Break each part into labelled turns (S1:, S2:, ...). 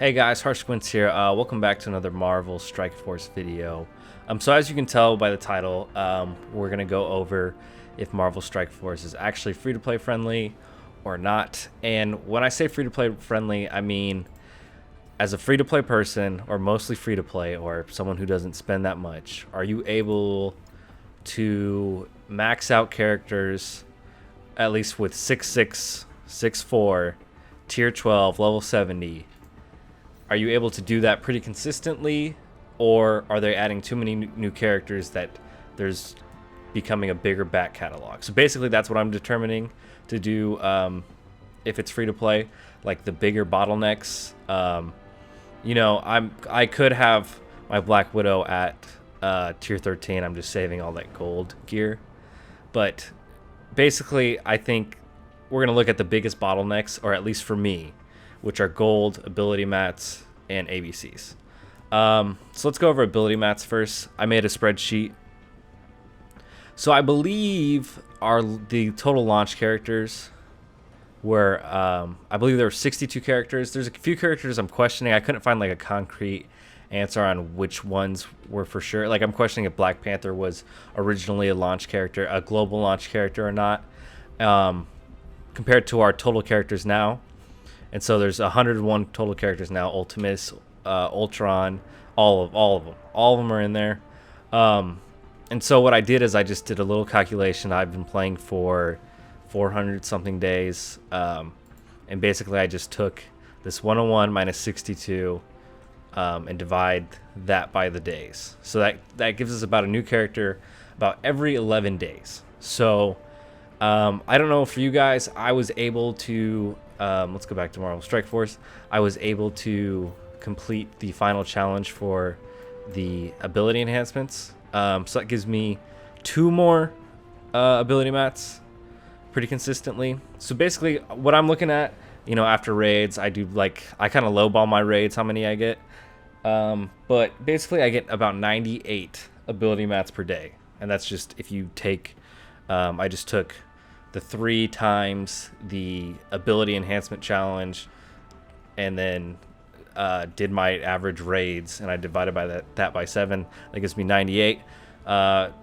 S1: Hey guys, Harsh Squints here. Welcome back to another Marvel Strike Force video. So as you can tell by the title, we're gonna go over if Marvel Strike Force is actually free-to-play friendly or not. And when I say free-to-play friendly, I mean as a free-to-play person, or mostly free-to-play, or someone who doesn't spend that much, are you able to max out characters at least with 6'6", 6'4", tier 12, level 70? Are you able to do that pretty consistently, or are they adding too many new characters that there's becoming a bigger back catalog? So basically that's what I'm determining to do if it's free to play, like the bigger bottlenecks. I could have my Black Widow at tier 13. I'm just saving all that gold gear. But basically I think we're going to look at the biggest bottlenecks, or at least for me, which are gold, ability mats, and ABCs. So let's go over ability mats first. I made a spreadsheet. So I believe the total launch characters were, I believe there were 62 characters. There's a few characters I'm questioning. I couldn't find like a concrete answer on which ones were for sure. Like I'm questioning if Black Panther was originally a launch character, a global launch character or not, compared to our total characters now. And so there's 101 total characters now. Ultimus, Ultron, all of them are in there. And so what I did is I just did a little calculation. I've been playing for 400 something days, and basically I just took this 101 minus 62 and divide that by the days. So that gives us about a new character about every 11 days. So I don't know, for you guys, I was able to let's go back to Marvel Strike Force. I was able to complete the final challenge for the ability enhancements. So that gives me 2 more ability mats pretty consistently. So basically what I'm looking at, after raids, I kind of lowball my raids, how many I get. But basically I get about 98 ability mats per day. And that's just if you take, I just took the 3 times the ability enhancement challenge, and then did my average raids, and I divided by that by 7. That gives me 98. A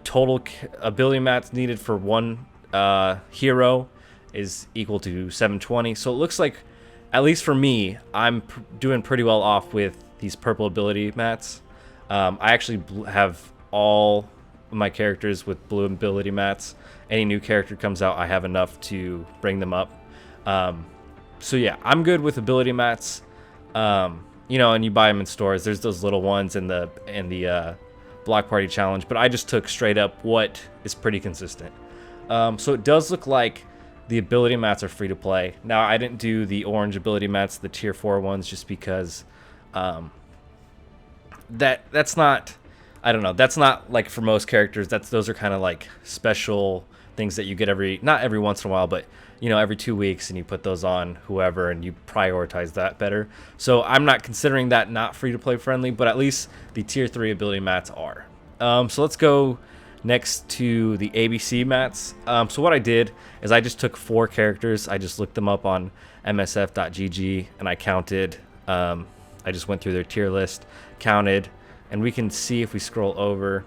S1: total ability mats needed for one hero is equal to 720. So it looks like, at least for me, I'm doing pretty well off with these purple ability mats. I actually have all my characters with blue ability mats. Any new character comes out, I have enough to bring them up. So yeah, I'm good with ability mats. And you buy them in stores. There's those little ones in the Block Party Challenge, but I just took straight up what is pretty consistent. So it does look like the ability mats are free to play. Now I didn't do the orange ability mats, the tier 4 ones, just because that's not, I don't know, that's not like for most characters. Those are kind of like special things that you get not every once in a while, but every 2 weeks, and you put those on whoever, and you prioritize that better. So I'm not considering that not free to play friendly, but at least the tier 3 ability mats are. So let's go next to the ABC mats. So what I did is I just took 4 characters. I just looked them up on msf.gg, and I counted. I just went through their tier list, counted, and we can see if we scroll over.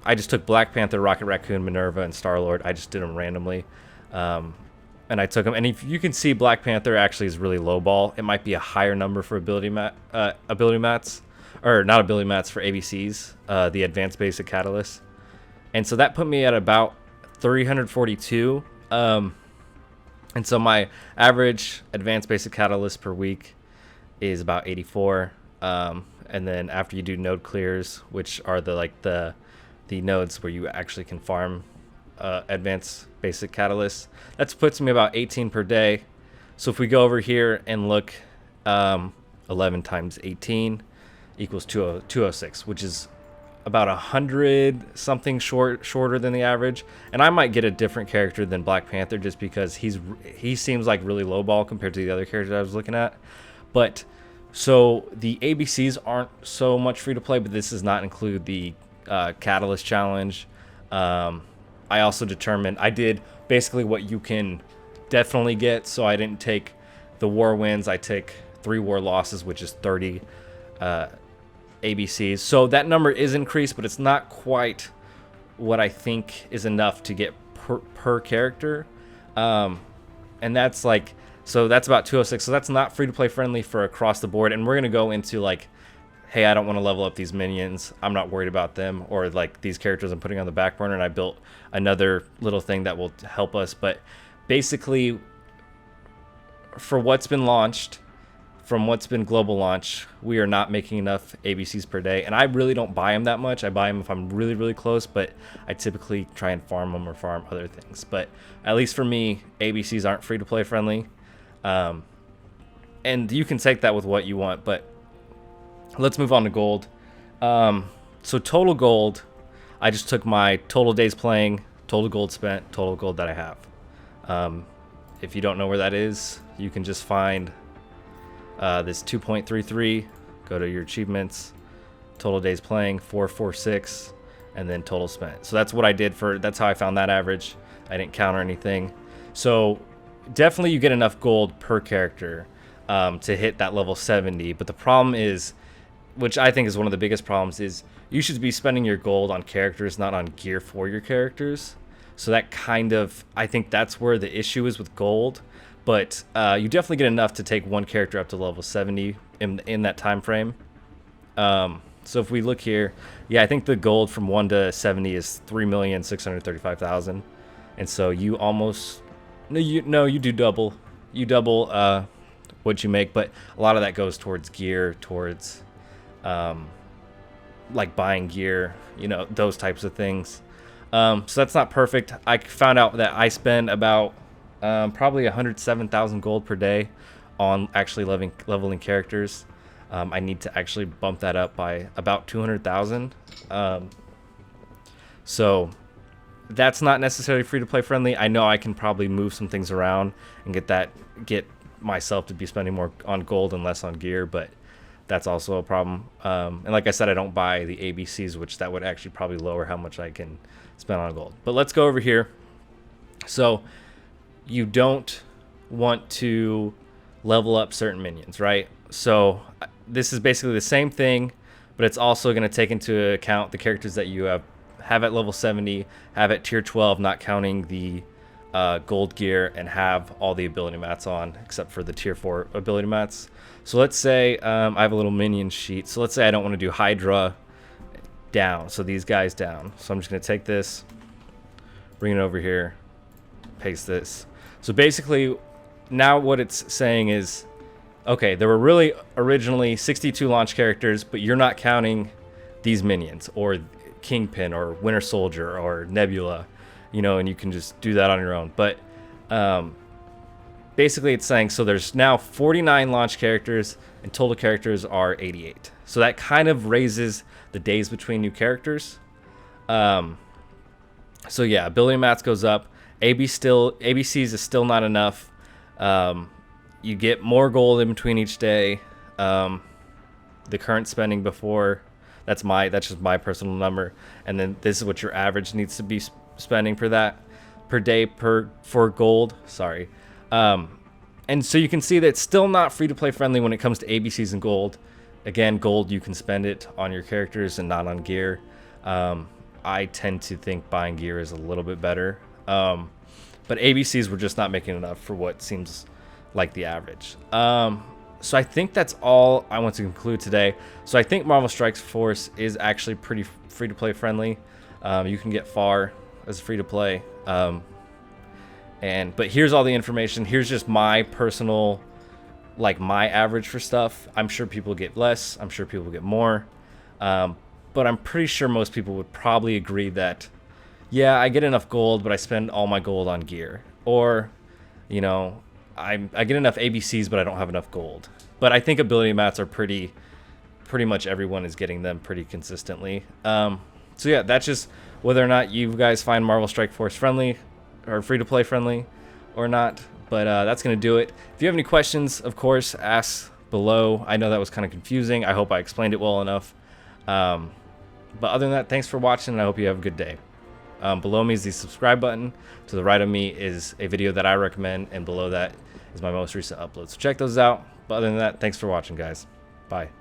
S1: I just took Black Panther, Rocket Raccoon, Minerva, and Star-Lord. I just did them randomly. And I took them. And if you can see, Black Panther actually is really low ball. It might be a higher number for ability mats. Or not ability mats, for ABCs, the Advanced Basic Catalyst. And so that put me at about 342. And so my average Advanced Basic Catalyst per week is about 84. And then after you do node clears, which are the nodes where you actually can farm advanced basic catalysts, that puts me about 18 per day. So if we go over here and look, 11 times 18 equals 206, which is about 100 something shorter than the average. And I might get a different character than Black Panther just because he seems like really low ball compared to the other characters I was looking at. But so the ABCs aren't so much free to play, but this does not include the Catalyst Challenge. I also determined, I did basically what you can definitely get, so I didn't take the war wins, I take 3 war losses, which is 30 ABCs. So that number is increased, but it's not quite what I think is enough to get per character. And that's like, so that's about 206. So that's not free to play friendly for across the board. And we're going to go into like, hey, I don't want to level up these minions. I'm not worried about them, or like these characters I'm putting on the back burner, and I built another little thing that will help us. But basically, for what's been launched, from what's been global launch, we are not making enough ABCs per day. And I really don't buy them that much. I buy them if I'm really, really close, but I typically try and farm them or farm other things. But at least for me, ABCs aren't free to play friendly. And you can take that with what you want, but let's move on to gold. So total gold, I just took my total days playing, total gold spent, total gold that I have. If you don't know where that is, you can just find this 2.33, go to your achievements, total days playing, 446, and then total spent. So that's what I did that's how I found that average. I didn't count or anything. So definitely you get enough gold per character to hit that level 70. But the problem is, which I think is one of the biggest problems, is you should be spending your gold on characters, not on gear for your characters. So that kind of, I think that's where the issue is with gold. But you definitely get enough to take one character up to level 70 in that time frame. So if we look here, yeah, I think the gold from 1 to 70 is 3,635,000. And so you almost, you do double. You double what you make, but a lot of that goes towards gear, towards like buying gear, those types of things. So that's not perfect. I found out that I spend about probably 107,000 gold per day on actually leveling characters. I need to actually bump that up by about 200,000. So that's not necessarily free to play friendly. I know I can probably move some things around and get myself to be spending more on gold and less on gear, but that's also a problem. And like I said, I don't buy the ABCs, which that would actually probably lower how much I can spend on gold. But let's go over here. So you don't want to level up certain minions, right? So this is basically the same thing, but it's also going to take into account the characters that you have at level 70, have at tier 12, not counting the gold gear, and have all the ability mats on except for the tier 4 ability mats. So let's say I have a little minion sheet. So let's say I don't want to do Hydra down, so these guys down. So I'm just going to take this, bring it over here, paste this. So basically now what it's saying is, okay, there were really originally 62 launch characters, but you're not counting these minions or Kingpin or Winter Soldier or Nebula, and you can just do that on your own. But basically it's saying, so there's now 49 launch characters and total characters are 88. So that kind of raises the days between new characters. So yeah, ability mats goes up. ABCs is still not enough. You get more gold in between each day. The current spending before, that's just my personal number, and then this is what your average needs to be spending for that per day for gold. Sorry. And so you can see that it's still not free to play friendly when it comes to ABCs and gold. Again, gold, you can spend it on your characters and not on gear. I tend to think buying gear is a little bit better. But ABCs were just not making enough for what seems like the average. So I think that's all I want to conclude today. So I think Marvel Strike Force is actually pretty free to play friendly. You can get far as free to play. But here's all the information. Here's just my personal, like my average for stuff. I'm sure people get less. I'm sure people get more. But I'm pretty sure most people would probably agree that, yeah, I get enough gold, but I spend all my gold on gear. Or, I get enough ABCs, but I don't have enough gold. But I think ability mats are pretty much everyone is getting them pretty consistently. So yeah, that's just whether or not you guys find Marvel Strike Force friendly or free to play friendly or not. But that's going to do it. If you have any questions, of course, ask below. I know that was kind of confusing. I hope I explained it well enough. But other than that, thanks for watching, and I hope you have a good day. Below me is the subscribe button. To the right of me is a video that I recommend, and below that is my most recent upload. So check those out. But other than that, thanks for watching, guys. Bye.